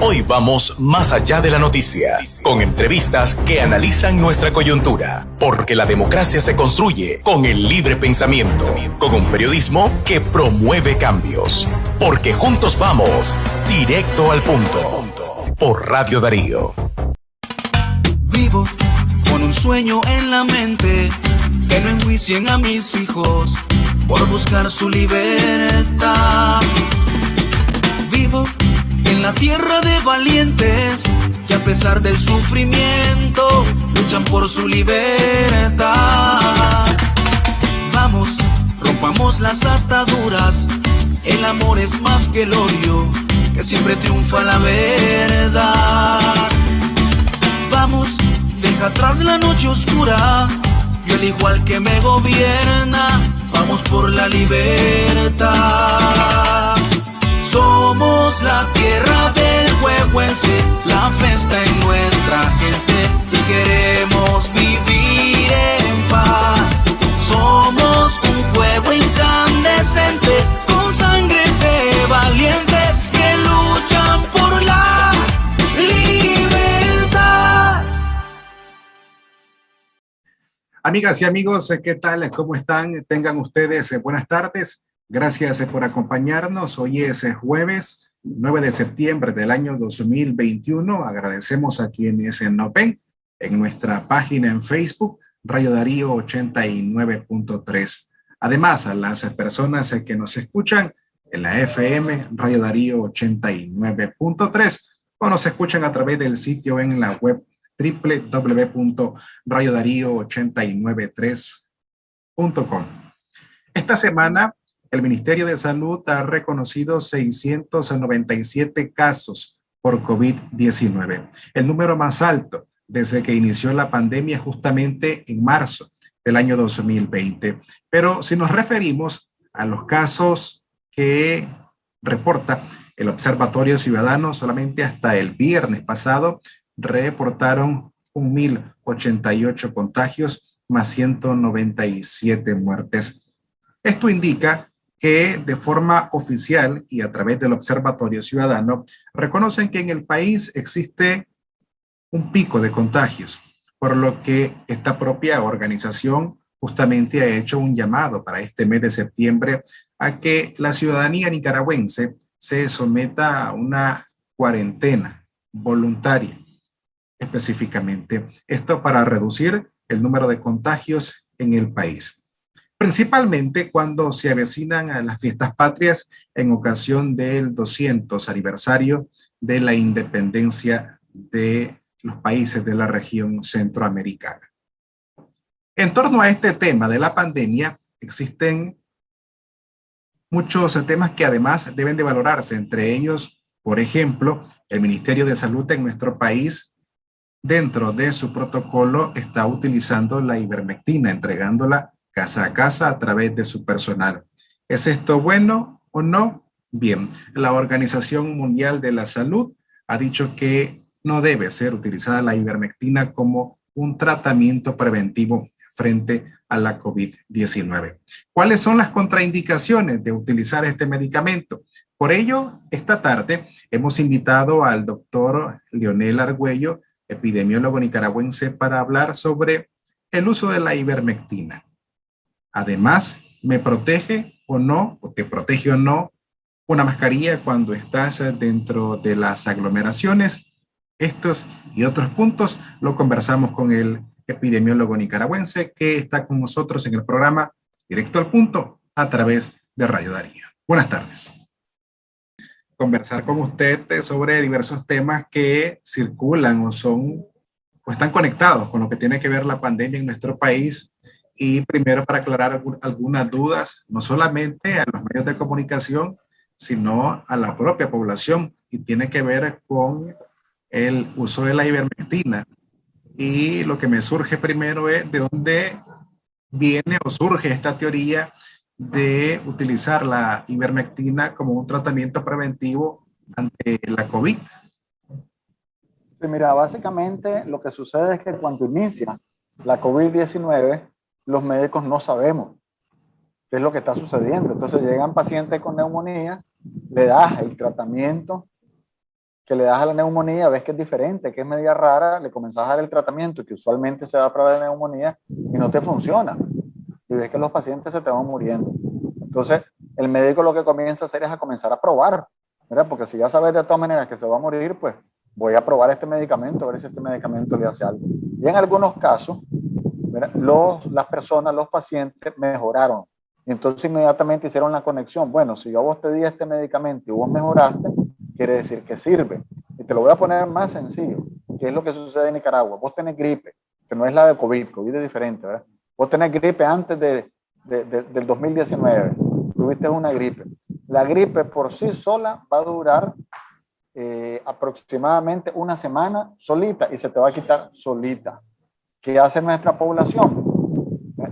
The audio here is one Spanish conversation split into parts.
Hoy vamos más allá de la noticia, con entrevistas que analizan nuestra coyuntura, porque la democracia se construye con el libre pensamiento, con un periodismo que promueve cambios, porque juntos vamos directo al punto, por Radio Darío. Vivo con un sueño en la mente, que no enjuicien a mis hijos por buscar su libertad. Vivo en la tierra de valientes que a pesar del sufrimiento luchan por su libertad. Vamos, rompamos las ataduras, el amor es más que el odio, que siempre triunfa la verdad. Vamos, deja atrás la noche oscura, y al igual que me gobierna, vamos por la libertad. Somos la tierra del huehuense, la fe está en nuestra gente y queremos vivir en paz. Somos un fuego incandescente con sangre de valientes que luchan por la libertad. Amigas y amigos, ¿qué tal? ¿Cómo están? Tengan ustedes buenas tardes. Gracias por acompañarnos. Hoy es jueves 9 de septiembre del año 2021. Agradecemos a quienes nos ven en nuestra página en Facebook, Radio Darío 89.3. Además, a las personas que nos escuchan en la FM, Radio Darío 89.3, o nos escuchan a través del sitio en la web www.radiodarío893.com. Esta semana, el Ministerio de Salud ha reconocido 697 casos por COVID-19, el número más alto desde que inició la pandemia justamente en marzo del año 2020. Pero si nos referimos a los casos que reporta el Observatorio Ciudadano, solamente hasta el viernes pasado reportaron 1.088 contagios más 197 muertes. Esto indica que de forma oficial y a través del Observatorio Ciudadano reconocen que en el país existe un pico de contagios, por lo que esta propia organización justamente ha hecho un llamado para este mes de septiembre a que la ciudadanía nicaragüense se someta a una cuarentena voluntaria, específicamente. Esto para reducir el número de contagios en el país, principalmente cuando se avecinan a las fiestas patrias en ocasión del 200 aniversario de la independencia de los países de la región centroamericana. En torno a este tema de la pandemia, existen muchos temas que además deben de valorarse, entre ellos, por ejemplo, el Ministerio de Salud en nuestro país, dentro de su protocolo, está utilizando la ivermectina, entregándola casa a casa a través de su personal. ¿Es esto bueno o no? Bien, la Organización Mundial de la Salud ha dicho que no debe ser utilizada la ivermectina como un tratamiento preventivo frente a la COVID-19. ¿Cuáles son las contraindicaciones de utilizar este medicamento? Por ello, esta tarde hemos invitado al doctor Leonel Argüello, epidemiólogo nicaragüense, para hablar sobre el uso de la ivermectina. Además, ¿me protege o no, o te protege o no una mascarilla cuando estás dentro de las aglomeraciones? Estos y otros puntos lo conversamos con el epidemiólogo nicaragüense que está con nosotros en el programa Directo al Punto a través de Radio Darío. Buenas tardes. Conversar con usted sobre diversos temas que circulan o están conectados con lo que tiene que ver la pandemia en nuestro país. Y primero, para aclarar algunas dudas, no solamente a los medios de comunicación, sino a la propia población, y tiene que ver con el uso de la ivermectina. Y lo que me surge primero es de dónde viene o surge esta teoría de utilizar la ivermectina como un tratamiento preventivo ante la COVID. Sí, mira, básicamente lo que sucede es que cuando inicia la COVID-19, los médicos no sabemos qué es lo que está sucediendo. Entonces llegan pacientes con neumonía, le das el tratamiento que le das a la neumonía, ves que es diferente, que es media rara, le comenzás a dar el tratamiento que usualmente se da para la neumonía y no te funciona. Y ves que los pacientes se te van muriendo. Entonces, el médico lo que comienza a hacer es a comenzar a probar, ¿verdad? Porque si ya sabes de todas maneras que se va a morir, pues voy a probar este medicamento, a ver si este medicamento le hace algo. Y en algunos casos, ¿verdad? Las personas, los pacientes mejoraron. Y entonces inmediatamente hicieron la conexión. Bueno, si yo a vos te di este medicamento y vos mejoraste, quiere decir que sirve. Y te lo voy a poner más sencillo, que es lo que sucede en Nicaragua. Vos tenés gripe, que no es la de COVID, COVID es diferente, ¿verdad? Vos tenés gripe antes del 2019, tuviste una gripe. La gripe por sí sola va a durar aproximadamente una semana solita y se te va a quitar solita. ¿Qué hace nuestra población?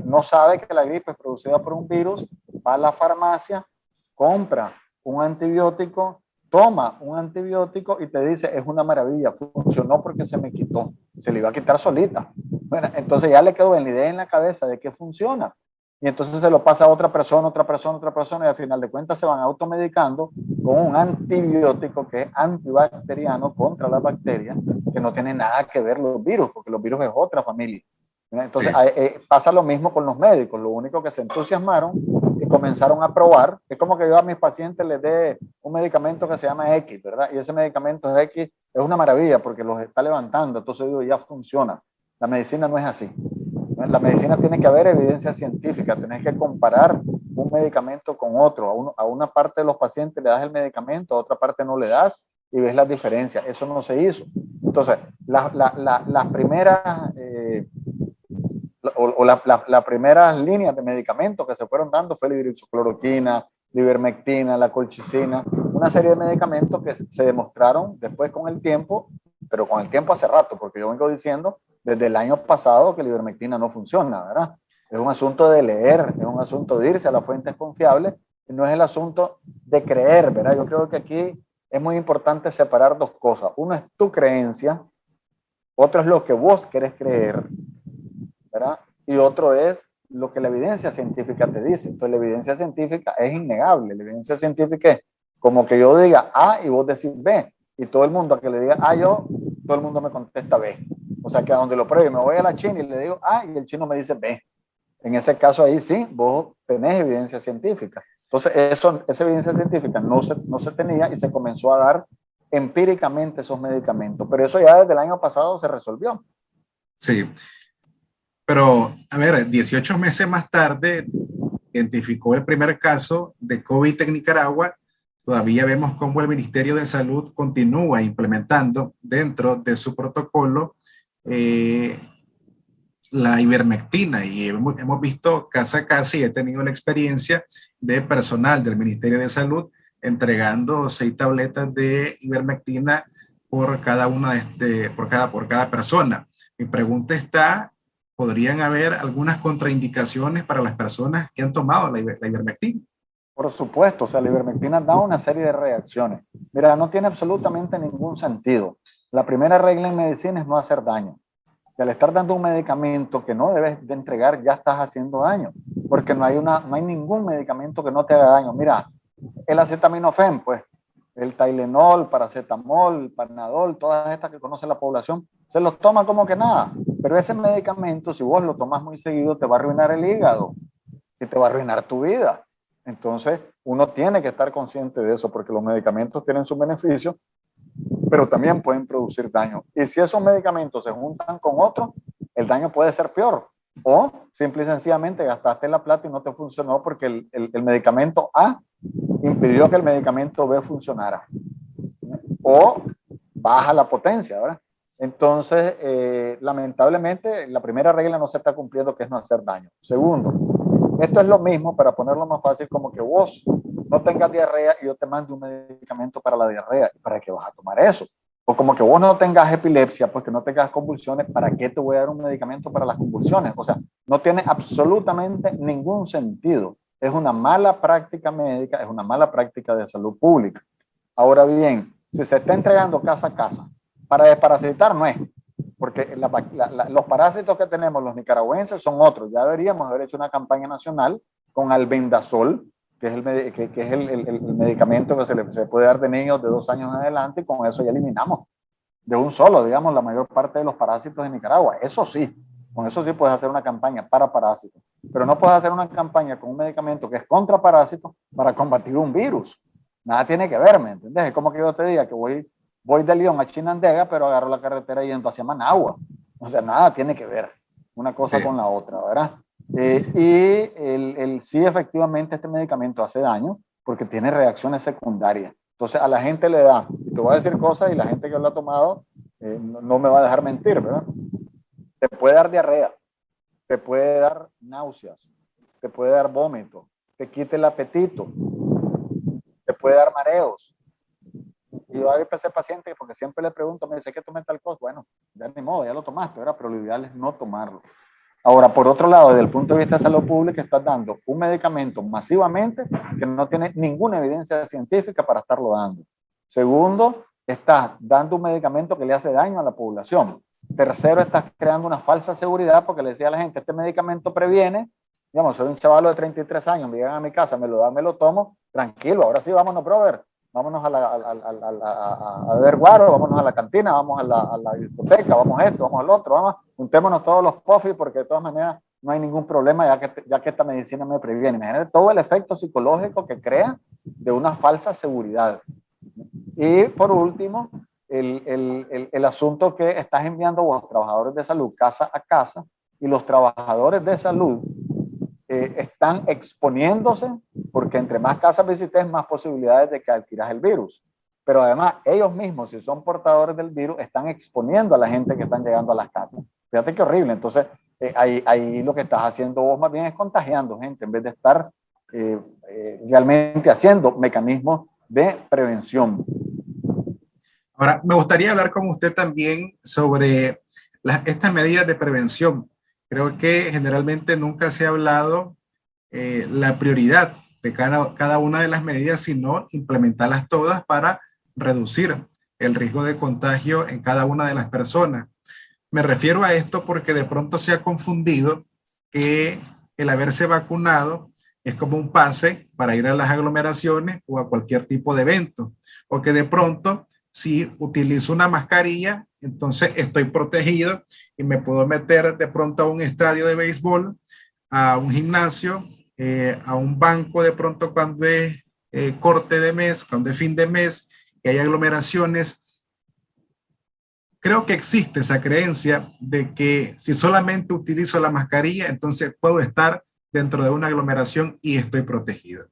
No sabe que la gripe es producida por un virus, va a la farmacia, compra un antibiótico, toma un antibiótico y te dice, es una maravilla, funcionó porque se me quitó, se le iba a quitar solita. Bueno, entonces ya le quedó en la idea en la cabeza de que funciona. Y entonces se lo pasa a otra persona, y al final de cuentas se van automedicando con un antibiótico que es antibacteriano contra las bacterias, que no tiene nada que ver los virus, porque los virus es otra familia. Entonces sí. Pasa lo mismo con los médicos, lo único que se entusiasmaron y comenzaron a probar, es como que yo a mis pacientes les dé un medicamento que se llama X, ¿verdad? Y ese medicamento X es una maravilla porque los está levantando, entonces digo, ya funciona. La medicina no es así. La medicina tiene que haber evidencia científica, tenés que comparar un medicamento con otro. A una parte de los pacientes le das el medicamento, a otra parte no le das y ves las diferencias. Eso no se hizo. Entonces, las primeras las primeras líneas de medicamentos que se fueron dando fue la hidroxicloroquina, la ivermectina, la colchicina, una serie de medicamentos que se demostraron después con el tiempo, pero con el tiempo hace rato, porque yo vengo diciendo desde el año pasado que la ivermectina no funciona, ¿verdad? Es un asunto de leer, es un asunto de irse a las fuentes confiables, y no es el asunto de creer, ¿verdad? Yo creo que aquí es muy importante separar dos cosas. Uno es tu creencia, otro es lo que vos querés creer, ¿verdad? Y otro es lo que la evidencia científica te dice. Entonces la evidencia científica es innegable. La evidencia científica es como que yo diga A y vos decís B. Y todo el mundo a que le diga A todo el mundo me contesta B. O sea que a donde lo pruebe, me voy a la China y le digo A y el chino me dice B. En ese caso ahí sí, vos tenés evidencia científica. Entonces esa evidencia científica no se tenía y se comenzó a dar empíricamente esos medicamentos. Pero eso ya desde el año pasado se resolvió. Sí. Pero, a ver, 18 meses más tarde, identificó el primer caso de COVID en Nicaragua. Todavía vemos cómo el Ministerio de Salud continúa implementando dentro de su protocolo la ivermectina. Y hemos visto casa a casa y he tenido la experiencia de personal del Ministerio de Salud entregando 6 tabletas de ivermectina por cada por cada persona. Mi pregunta está, ¿podrían haber algunas contraindicaciones para las personas que han tomado la ivermectina? Por supuesto, o sea, la ivermectina da una serie de reacciones. Mira, no tiene absolutamente ningún sentido. La primera regla en medicina es no hacer daño. Y al estar dando un medicamento que no debes de entregar, ya estás haciendo daño, porque no hay ningún medicamento que no te haga daño. Mira, el acetaminofén, pues, el Tylenol, paracetamol, Panadol, todas estas que conoce la población, se los toma como que nada. Pero ese medicamento, si vos lo tomas muy seguido, te va a arruinar el hígado y te va a arruinar tu vida. Entonces, uno tiene que estar consciente de eso, porque los medicamentos tienen sus beneficios, pero también pueden producir daño. Y si esos medicamentos se juntan con otros, el daño puede ser peor. O simple y sencillamente gastaste la plata y no te funcionó porque el medicamento A impidió que el medicamento B funcionara. O baja la potencia, ¿verdad? Entonces, lamentablemente, la primera regla no se está cumpliendo, que es no hacer daño. Segundo, esto es lo mismo, para ponerlo más fácil, como que vos no tengas diarrea y yo te mando un medicamento para la diarrea. ¿Para qué vas a tomar eso? O como que vos no tengas epilepsia, pues que no tengas convulsiones, ¿para qué te voy a dar un medicamento para las convulsiones? O sea, no tiene absolutamente ningún sentido. Es una mala práctica médica, es una mala práctica de salud pública. Ahora bien, si se está entregando casa a casa, para desparasitar no es, porque los parásitos que tenemos los nicaragüenses son otros. Ya deberíamos haber hecho una campaña nacional con albendazol que es el medicamento que se puede dar de niños de 2 años en adelante, y con eso ya eliminamos de un solo, digamos, la mayor parte de los parásitos en Nicaragua. Eso sí, con eso sí puedes hacer una campaña para parásitos, pero no puedes hacer una campaña con un medicamento que es contra parásitos para combatir un virus. Nada tiene que ver, ¿me entiendes? Es como que yo te diga que voy de León a Chinandega, pero agarro la carretera yendo hacia Managua. O sea, nada tiene que ver una cosa con la otra, ¿verdad? Sí, efectivamente, este medicamento hace daño porque tiene reacciones secundarias. Entonces, a la gente le da, y te voy a decir cosas, y la gente que lo ha tomado no me va a dejar mentir, ¿verdad? Te puede dar diarrea, te puede dar náuseas, te puede dar vómito, te quita el apetito, te puede dar mareos. Y yo a veces paciente, porque siempre le pregunto, me dice, ¿qué tomé tal cosa? Bueno, ya ni modo, ya lo tomaste, ¿verdad? Pero lo ideal es no tomarlo. Ahora, por otro lado, desde el punto de vista de salud pública, estás dando un medicamento masivamente que no tiene ninguna evidencia científica para estarlo dando. Segundo, estás dando un medicamento que le hace daño a la población. Tercero, estás creando una falsa seguridad porque le decía a la gente, este medicamento previene, digamos, soy un chaval de 33 años, me llegan a mi casa, me lo dan, me lo tomo, tranquilo, ahora sí, vámonos, brother. Vámonos a ver guaro, vámonos a la cantina, vamos a la discoteca, vamos a esto, vamos al otro, vamos, juntémonos todos los puffy porque de todas maneras no hay ningún problema ya que esta medicina me previene. Imagínate todo el efecto psicológico que crea de una falsa seguridad. Y por último, el asunto que estás enviando vos, trabajadores de salud, casa a casa, y los trabajadores de salud están exponiéndose porque entre más casas visites, más posibilidades de que adquieras el virus. Pero además, ellos mismos, si son portadores del virus, están exponiendo a la gente que están llegando a las casas. Fíjate qué horrible. Entonces, ahí lo que estás haciendo vos más bien es contagiando gente en vez de estar realmente haciendo mecanismos de prevención. Ahora, me gustaría hablar con usted también sobre estas medidas de prevención. Creo que generalmente nunca se ha hablado la prioridad de cada una de las medidas, sino implementarlas todas para reducir el riesgo de contagio en cada una de las personas. Me refiero a esto porque de pronto se ha confundido que el haberse vacunado es como un pase para ir a las aglomeraciones o a cualquier tipo de evento, o que de pronto si utilizo una mascarilla, entonces estoy protegido y me puedo meter de pronto a un estadio de béisbol, a un gimnasio, a un banco de pronto cuando es corte de mes, cuando es fin de mes, y hay aglomeraciones. Creo que existe esa creencia de que si solamente utilizo la mascarilla, entonces puedo estar dentro de una aglomeración y estoy protegido.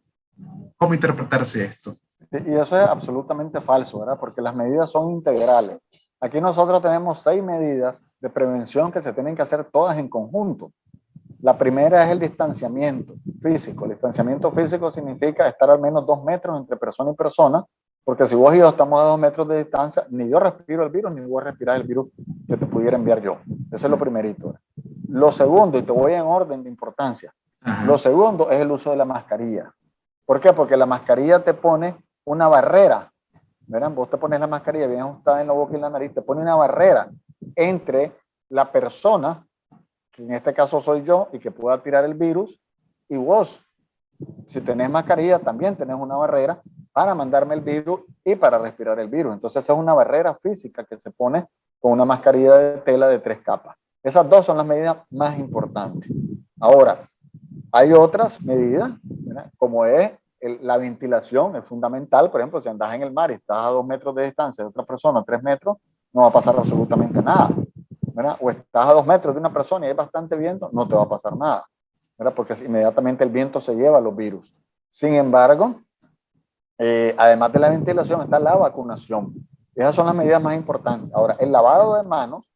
¿Cómo interpretarse esto? Y eso es absolutamente falso, ¿verdad? Porque las medidas son integrales. Aquí nosotros tenemos 6 medidas de prevención que se tienen que hacer todas en conjunto. La primera es el distanciamiento físico. El distanciamiento físico significa estar al menos 2 metros entre persona y persona, porque si vos y yo estamos a 2 metros de distancia, ni yo respiro el virus, ni vos respirás el virus que te pudiera enviar yo. Eso es lo primerito. Lo segundo, y te voy en orden de importancia, lo segundo es el uso de la mascarilla. ¿Por qué? Porque la mascarilla te pone una barrera. Verán, vos te pones la mascarilla bien ajustada en la boca y la nariz, te pone una barrera entre la persona, que en este caso soy yo, y que pueda tirar el virus, y vos. Si tenés mascarilla, también tenés una barrera para mandarme el virus y para respirar el virus. Entonces, esa es una barrera física que se pone con una mascarilla de tela de 3 capas. Esas 2 son las medidas más importantes. Ahora, hay otras medidas, ¿verdad? Como es la ventilación, es fundamental. Por ejemplo, si andas en el mar y estás a 2 metros de distancia de otra persona, 3 metros, no va a pasar absolutamente nada, ¿verdad? O estás a 2 metros de una persona y hay bastante viento, no te va a pasar nada, ¿verdad? Porque inmediatamente el viento se lleva los virus. Sin embargo, además de la ventilación, está la vacunación. Esas son las medidas más importantes. Ahora, el lavado de manos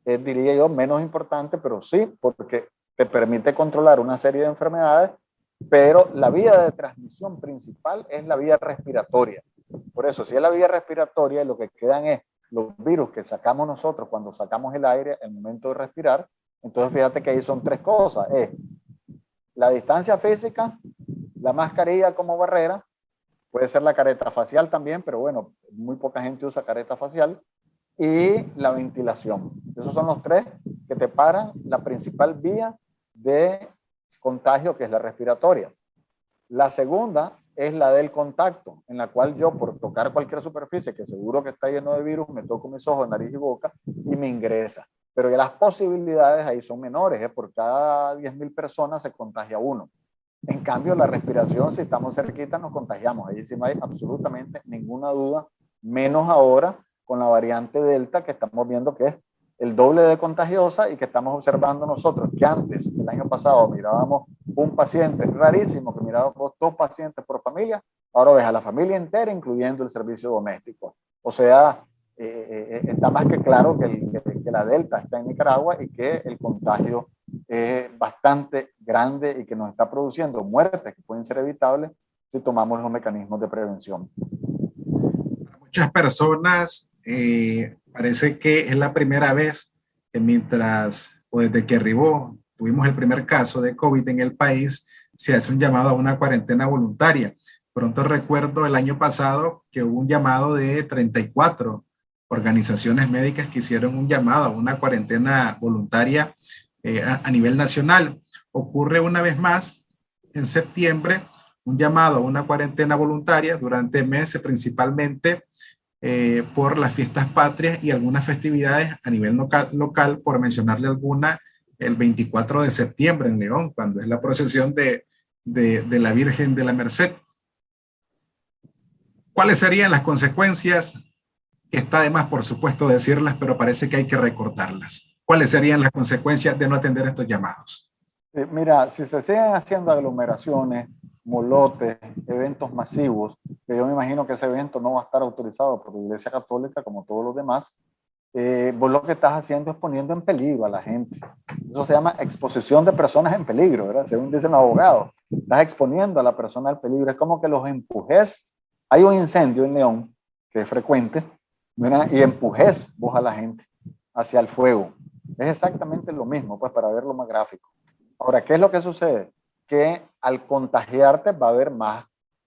es, diría yo, menos importante, pero sí, porque te permite controlar una serie de enfermedades, pero la vía de transmisión principal es la vía respiratoria. Por eso, si es la vía respiratoria, lo que quedan es los virus que sacamos nosotros cuando sacamos el aire en el momento de respirar. Entonces, fíjate que ahí son 3 cosas. Es la distancia física, la mascarilla como barrera, puede ser la careta facial también, pero bueno, muy poca gente usa careta facial, y la ventilación. Esos son los 3 que te paran la principal vía de contagio, que es la respiratoria. La segunda es la del contacto, en la cual yo por tocar cualquier superficie que seguro que está lleno de virus, me toco mis ojos, nariz y boca y me ingresa. Pero ya las posibilidades ahí son menores, ¿eh? Por cada 10.000 personas se contagia uno. En cambio, la respiración, si estamos cerquita, nos contagiamos. Ahí sí no hay absolutamente ninguna duda, menos ahora con la variante Delta, que estamos viendo que es el doble de contagiosa y que estamos observando nosotros, que antes, el año pasado, mirábamos un paciente, rarísimo que mirábamos 2 pacientes por familia, ahora ves a la familia entera, incluyendo el servicio doméstico. O sea, está más que claro que la Delta está en Nicaragua y que el contagio es bastante grande y que nos está produciendo muertes que pueden ser evitables si tomamos los mecanismos de prevención. Para muchas personas parece que es la primera vez que desde que arribó, tuvimos el primer caso de COVID en el país, se hace un llamado a una cuarentena voluntaria. Pronto recuerdo el año pasado que hubo un llamado de 34 organizaciones médicas que hicieron un llamado a una cuarentena voluntaria a nivel nacional. Ocurre una vez más en septiembre un llamado a una cuarentena voluntaria durante meses, principalmente por las fiestas patrias y algunas festividades a nivel local, por mencionarle alguna, el 24 de septiembre en León, cuando es la procesión de la Virgen de la Merced. ¿Cuáles serían las consecuencias? Está de más, por supuesto, decirlas, pero parece que hay que recordarlas. ¿Cuáles serían las consecuencias de no atender estos llamados? Mira, si se siguen haciendo aglomeraciones, molotes, eventos masivos, que yo me imagino que ese evento no va a estar autorizado por la Iglesia Católica como todos los demás, vos lo que estás haciendo es poniendo en peligro a la gente. Eso se llama exposición de personas en peligro, ¿verdad? Según dicen los abogados. Estás exponiendo a la persona al peligro. Es como que los empujes. Hay un incendio en León, que es frecuente, ¿verdad? Y empujes vos a la gente hacia el fuego. Es exactamente lo mismo, pues, para verlo más gráfico. Ahora, ¿qué es lo que sucede? Que al contagiarte va a haber más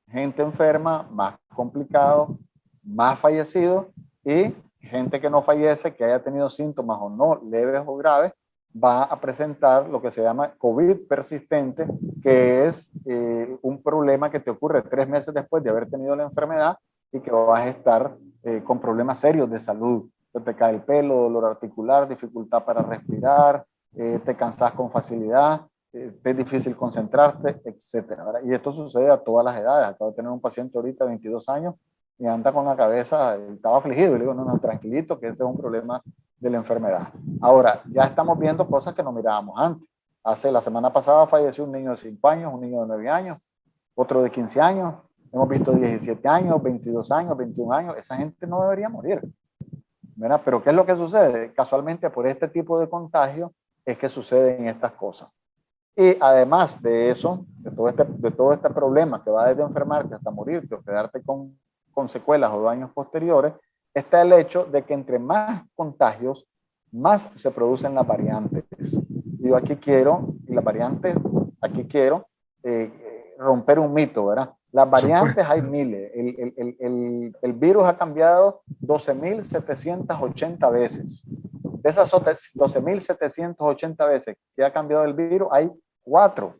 gente enferma, más complicado, más fallecido, y gente que no fallece, que haya tenido síntomas o no, leves o graves, va a presentar lo que se llama COVID persistente, que es un problema que te ocurre 3 meses después de haber tenido la enfermedad y que vas a estar con problemas serios de salud. Te cae el pelo, dolor articular, dificultad para respirar, te cansas con facilidad, te es difícil concentrarte, etcétera, ¿verdad? Y esto sucede a todas las edades. Acabo de tener un paciente ahorita de 22 años y anda con la cabeza, estaba afligido, y le digo, no, tranquilito, que ese es un problema de la enfermedad. Ahora, ya estamos viendo cosas que no mirábamos antes. La semana pasada falleció un niño de 5 años, un niño de 9 años, otro de 15 años, hemos visto 17 años, 22 años, 21 años, esa gente no debería morir, ¿verdad? Pero ¿qué es lo que sucede? Casualmente por este tipo de contagio es que suceden estas cosas. Y además de eso, de todo este problema que va desde enfermarte hasta morirte o quedarte con secuelas o daños posteriores, está el hecho de que entre más contagios, más se producen las variantes. Y yo aquí quiero romper un mito, ¿verdad? Las variantes hay miles. El virus ha cambiado 12.780 veces. De esas 12.780 veces que ha cambiado el virus, hay 4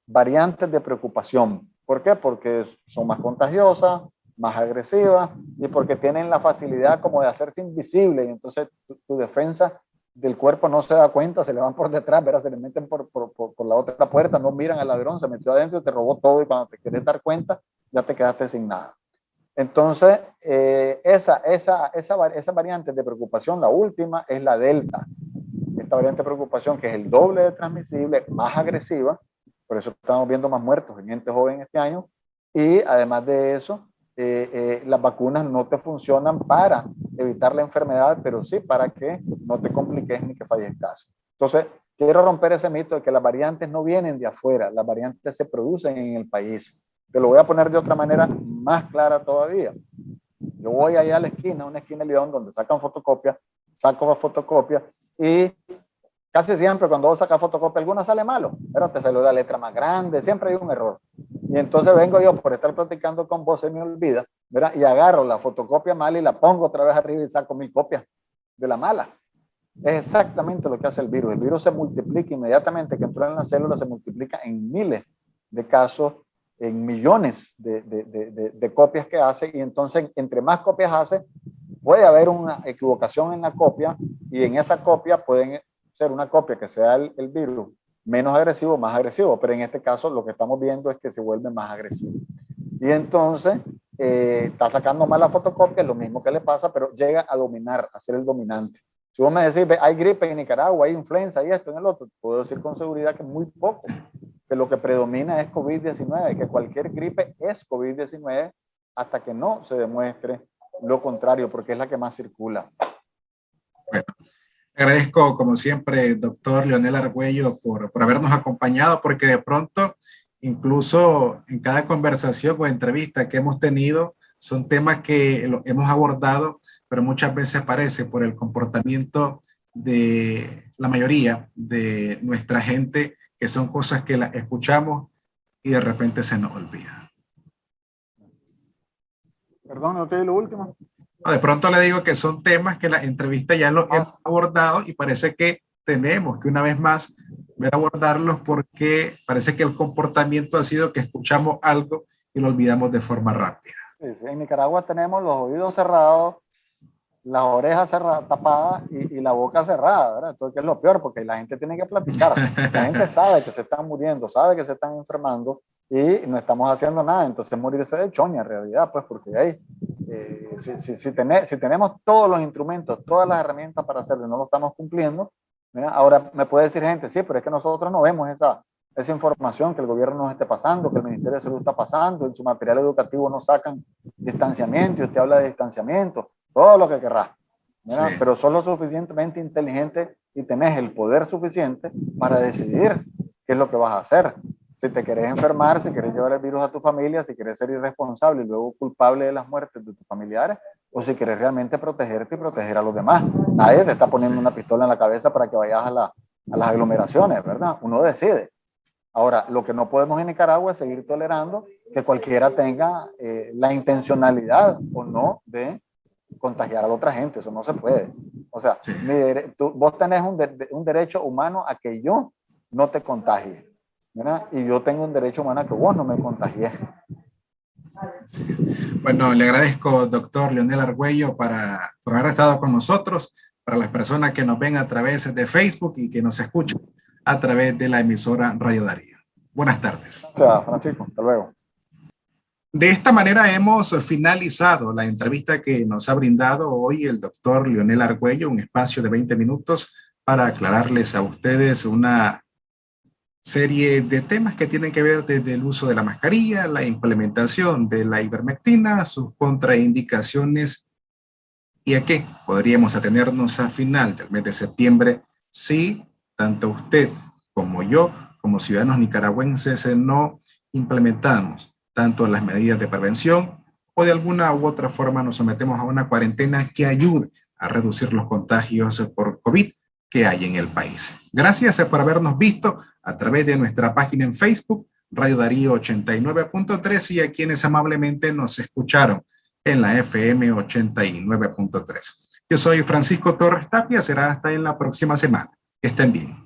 variantes de preocupación. ¿Por qué? Porque son más contagiosas, más agresivas y porque tienen la facilidad como de hacerse invisible, y entonces tu defensa del cuerpo no se da cuenta, se le van por detrás, ¿verdad? Se le meten por la otra puerta, no miran al ladrón, se metió adentro y te robó todo, y cuando te quieres dar cuenta ya te quedaste sin nada. Entonces, esa variante de preocupación, la última, es la Delta. Esta variante de preocupación, que es el doble de transmisible, más agresiva, por eso estamos viendo más muertos en gente joven este año, y además de eso, las vacunas no te funcionan para evitar la enfermedad, pero sí para que no te compliques ni que fallezcas. Entonces, quiero romper ese mito de que las variantes no vienen de afuera, las variantes se producen en el país. Te lo voy a poner de otra manera más clara todavía. Yo voy allá a la esquina, una esquina de León, donde saco fotocopia, y casi siempre cuando vos sacas fotocopia, alguna sale malo, pero te salió la letra más grande, siempre hay un error. Y entonces vengo yo, por estar platicando con vos, se me olvida, ¿verdad? Y agarro la fotocopia mala y la pongo otra vez arriba y saco 1000 copias de la mala. Es exactamente lo que hace el virus. El virus se multiplica inmediatamente que entra en la célula, se multiplica en miles de casos en millones de copias que hace, y entonces entre más copias hace, puede haber una equivocación en la copia, y en esa copia pueden ser una copia que sea el virus menos agresivo, más agresivo, pero en este caso lo que estamos viendo es que se vuelve más agresivo. Y entonces está sacando mal la fotocopia, es lo mismo que le pasa, pero llega a dominar, a ser el dominante. Si vos me decís, hay gripe en Nicaragua, hay influenza, y esto en el otro, puedo decir con seguridad que muy poco, que lo que predomina es COVID-19, que cualquier gripe es COVID-19 hasta que no se demuestre lo contrario, porque es la que más circula. Bueno, agradezco como siempre, doctor Leonel Argüello, por habernos acompañado, porque de pronto, incluso en cada conversación o entrevista que hemos tenido, son temas que hemos abordado, pero muchas veces parece por el comportamiento de la mayoría de nuestra gente, que son cosas que las escuchamos y de repente se nos olvida. Perdón, ¿no te di lo último? No, de pronto le digo que son temas que la entrevista ya los hemos abordado y parece que tenemos que una vez más ver abordarlos, porque parece que el comportamiento ha sido que escuchamos algo y lo olvidamos de forma rápida. Sí, sí. En Nicaragua tenemos los oídos cerrados, las orejas tapadas y la boca cerrada, ¿verdad? Entonces, ¿qué es lo peor? Porque la gente tiene que platicar. La gente sabe que se están muriendo, sabe que se están enfermando y no estamos haciendo nada. Entonces, morirse de choña en realidad, pues, porque ahí, si tenemos todos los instrumentos, todas las herramientas para hacerlo y no lo estamos cumpliendo, ¿verdad? Ahora me puede decir gente, sí, pero es que nosotros no vemos esa información que el gobierno nos esté pasando, que el Ministerio de Salud está pasando, en su material educativo nos sacan distanciamiento y usted habla de distanciamiento, todo lo que querrá, sí. Pero sos lo suficientemente inteligente y tenés el poder suficiente para decidir qué es lo que vas a hacer. Si te querés enfermar, si querés llevar el virus a tu familia, si querés ser irresponsable y luego culpable de las muertes de tus familiares, o si querés realmente protegerte y proteger a los demás. Nadie te está poniendo una pistola en la cabeza para que vayas a las aglomeraciones, ¿verdad? Uno decide. Ahora, lo que no podemos en Nicaragua es seguir tolerando que cualquiera tenga la intencionalidad o no de contagiar a la otra gente. Eso no se puede. O sea, sí. Vos tenés un derecho humano a que yo no te contagie, ¿verdad? Y yo tengo un derecho humano a que vos no me contagies. Sí. Bueno, le agradezco, doctor Leonel Argüello, por haber estado con nosotros, para las personas que nos ven a través de Facebook y que nos escuchan a través de la emisora Radio Darío. Buenas tardes. Gracias, Francisco. Hasta luego. De esta manera hemos finalizado la entrevista que nos ha brindado hoy el doctor Leonel Argüello, un espacio de 20 minutos para aclararles a ustedes una serie de temas que tienen que ver desde el uso de la mascarilla, la implementación de la ivermectina, sus contraindicaciones y a qué podríamos atenernos a final del mes de septiembre si tanto usted como yo, como ciudadanos nicaragüenses, no implementamos tanto las medidas de prevención o de alguna u otra forma nos sometemos a una cuarentena que ayude a reducir los contagios por COVID que hay en el país. Gracias por habernos visto a través de nuestra página en Facebook, Radio Darío 89.3, y a quienes amablemente nos escucharon en la FM 89.3. Yo soy Francisco Torres Tapia, será hasta en la próxima semana. Que estén bien.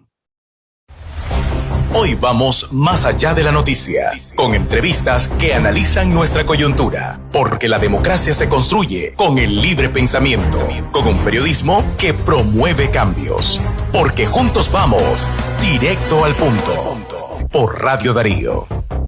Hoy vamos más allá de la noticia, con entrevistas que analizan nuestra coyuntura, porque la democracia se construye con el libre pensamiento, con un periodismo que promueve cambios, porque juntos vamos directo al punto, por Radio Darío.